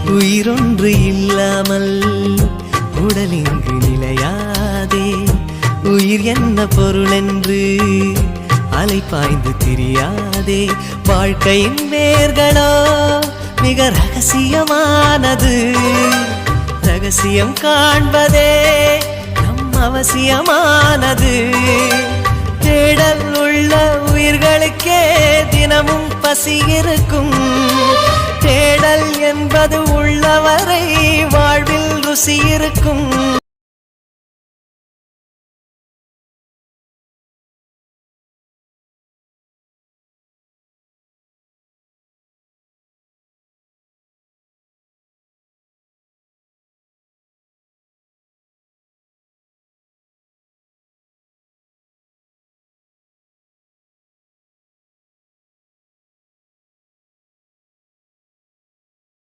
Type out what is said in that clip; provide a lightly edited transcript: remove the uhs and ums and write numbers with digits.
உயிரொன்று இல்லாமல் உடலிங்கு நிலையாதே. உயிர் என்ன பொருள் என்று அலைப்பாய்ந்து தெரியாதே. வாழ்க்கையின் வேர்களோ மிக ரகசியமானது. ரகசியம் காண்பதே நம் அவசியமானது. தேடல் உள்ள உயிர்களுக்கே தினமும் பசி இருக்கும். தேடல் என்பது உள்ளவரை வாழ்வில் ருசி இருக்கும்.